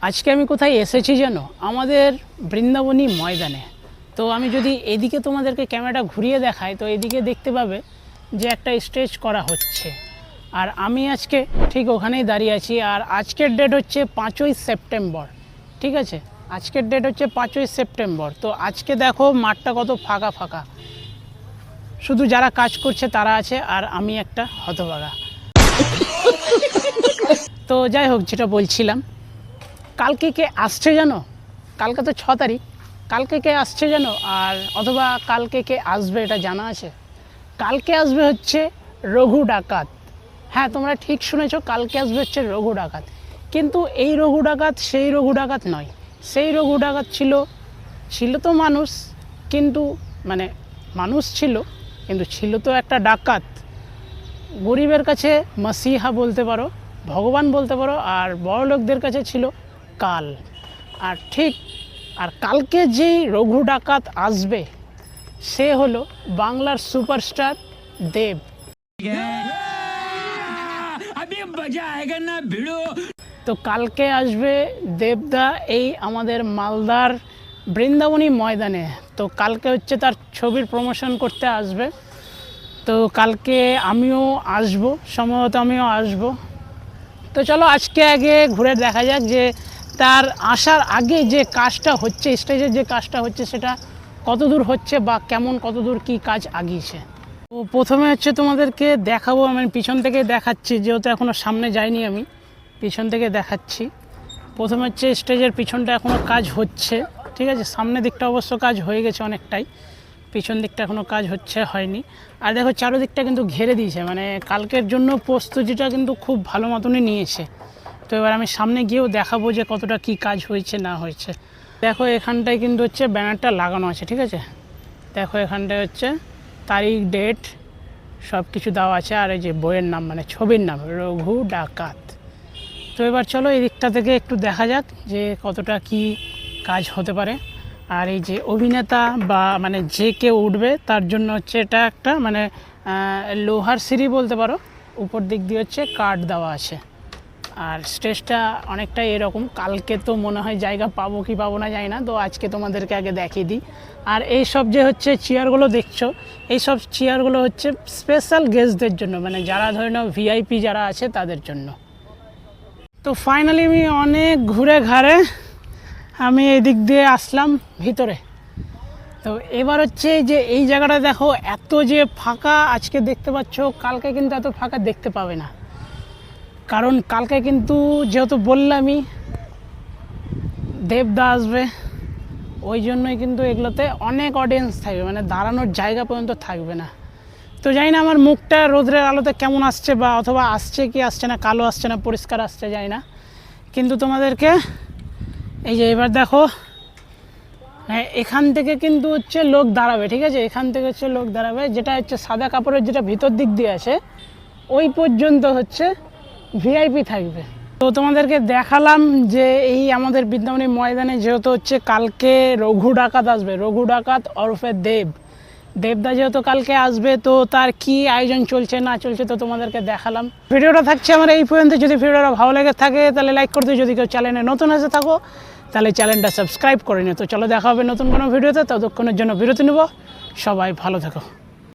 আজকে আমি কোথায় এসেছি জানো? আমাদের বৃন্দাবনী ময়দানে। তো আমি যদি এদিকে তোমাদেরকে ক্যামেরাটা ঘুরিয়ে দেখাই তো এদিকে দেখতে পাবে যে একটা স্টেজ করা হচ্ছে, আর আমি আজকে ঠিক ওখানেই দাঁড়িয়ে আছি। আর আজকের ডেট হচ্ছে 5ই সেপ্টেম্বর, ঠিক আছে? আজকের ডেট হচ্ছে 5ই সেপ্টেম্বর। তো আজকে দেখো মাঠটা কত ফাঁকা ফাঁকা, শুধু যারা কাজ করছে তারা আছে আর আমি একটা হতভাগা। তো যাই হোক, যেটা বলছিলাম, কালকে কে আসছে জানো? কালকে তো 6 তারিখ, কালকে কে আসছে জানো? আর অথবা কালকে কে আসবে এটা জানা আছে? কালকে আসবে হচ্ছে রঘু ডাকাত। হ্যাঁ, তোমরা ঠিক শুনেছো, কালকে আসবে হচ্ছে রঘু ডাকাত। কিন্তু এই রঘু ডাকাত সেই রঘু ডাকাত নয়। সেই রঘু ডাকাত ছিল তো মানুষ, কিন্তু মানে মানুষ ছিল, কিন্তু ছিল তো একটা ডাকাত। গরিবের কাছে মাসিহা বলতে পারো, ভগবান বলতে পারো, আর বড়লোকদের কাছে ছিল কাল। আর কালকে যেই রঘু ডাকাত আসবে সে হলো বাংলার সুপারস্টার দেব। তো কালকে আসবে দেবদা এই আমাদের মালদার বৃন্দাবনী ময়দানে। তো কালকে হচ্ছে তার ছবির প্রমোশন করতে আসবে। তো কালকে আমিও আসবো, সম্ভবত আমিও আসবো। তো চলো আজকে আগে ঘুরে দেখা যাক যে তার আসার আগে যে কাজটা হচ্ছে, স্টেজের যে কাজটা হচ্ছে সেটা কত দূর হচ্ছে বা কেমন, কত দূর কী কাজ আগিয়েছে। তো প্রথমে হচ্ছে তোমাদেরকে দেখাবো, আমি পিছন থেকে দেখাচ্ছি, যেহেতু এখনও সামনে যাইনি, আমি পিছন থেকে দেখাচ্ছি। প্রথমে হচ্ছে স্টেজের পিছনটা এখনও কাজ হচ্ছে, ঠিক আছে? সামনের দিকটা অবশ্য কাজ হয়ে গেছে অনেকটাই, পিছন দিকটা এখনও কাজ হয়নি। আর দেখো চারোদিকটা কিন্তু ঘিরে দিয়েছে, মানে কালকের জন্য প্রস্তুতিটা কিন্তু খুব ভালো মতনই নিয়েছে। তো এবার আমি সামনে গিয়েও দেখাবো যে কতটা কি কাজ হয়েছে না হয়েছে। দেখো এখানটায় কিন্তু হচ্ছে ব্যানারটা লাগানো আছে, ঠিক আছে? দেখো এখানটায় হচ্ছে তারিখ, ডেট সব কিছু দেওয়া আছে, আর এই যে বইয়ের নাম মানে ছবির নাম রঘু ডাকাত। তো এবার চলো এই দিকটা থেকে একটু দেখা যাক যে কতটা কি কাজ হতে পারে। আর এই যে অভিনেতা বা মানে যে কেউ উঠবে তার জন্য হচ্ছে এটা একটা মানে লোহার সিঁড়ি বলতে পারো, উপর দিক দিয়ে হচ্ছে কাঠ দেওয়া আছে। আর স্টেজটা অনেকটাই এরকম। কালকে তো মনে হয় জায়গা পাবো কি পাবো না জানি না, তো আজকে তোমাদেরকে আগে দেখিয়ে দিই। আর এই সব যে হচ্ছে চেয়ারগুলো দেখছো, এই সব চেয়ারগুলো হচ্ছে স্পেশাল গেস্টদের জন্য, মানে যারা ধরে নাও ভিআইপি যারা আছে তাদের জন্য। তো ফাইনালি আমি অনেক ঘুরে ঘাড়ে আমি এই দিক দিয়ে আসলাম ভিতরে। তো এবার হচ্ছে যে এই জায়গাটা দেখো এত যে ফাঁকা আজকে দেখতে পাচ্ছ, কালকে কিন্তু এত ফাঁকা দেখতে পাবে না। কারণ কালকে কিন্তু যেহেতু বললামই দেবদা আসবে, ওই জন্যই কিন্তু এগুলোতে অনেক অডিয়েন্স থাকবে, মানে দাঁড়ানোর জায়গা পর্যন্ত থাকবে না। তো জানি না আমার মুখটা রোদ্রের আলোতে কেমন আসছে, বা অথবা আসছে কি আসছে না, কালো আসছে না পরিষ্কার আসছে জানি না। কিন্তু তোমাদেরকে এই যে এবার দেখো, হ্যাঁ এখান থেকে কিন্তু হচ্ছে লোক দাঁড়াবে, ঠিক আছে? এখান থেকে হচ্ছে লোক দাঁড়াবে, যেটা হচ্ছে সাদা কাপড়ের যেটা ভিতর দিক দিয়ে আছে ওই পর্যন্ত হচ্ছে ভিআইপি থাকবে। তো তোমাদেরকে দেখালাম যে এই আমাদের বৃন্দাবনী ময়দানে যেহেতু হচ্ছে কালকে রঘু ডাকাত আসবে, রঘু ডাকাত ওরফে দেবদা যেহেতু কালকে আসবে, তো তার কি আয়োজন চলছে না চলছে তো তোমাদেরকে দেখালাম। ভিডিওটা থাকছে আমার এই পর্যন্ত। যদি ভিডিওটা ভালো লেগে থাকে তাহলে লাইক করতে, যদি কেউ চ্যানেলে নতুন এসে থাকো তাহলে চ্যানেলটা সাবস্ক্রাইব করে নিও। তো চলো দেখা হবে নতুন কোনো ভিডিওতে, ততক্ষণের জন্য বিরতি নেব। সবাই ভালো থেকো।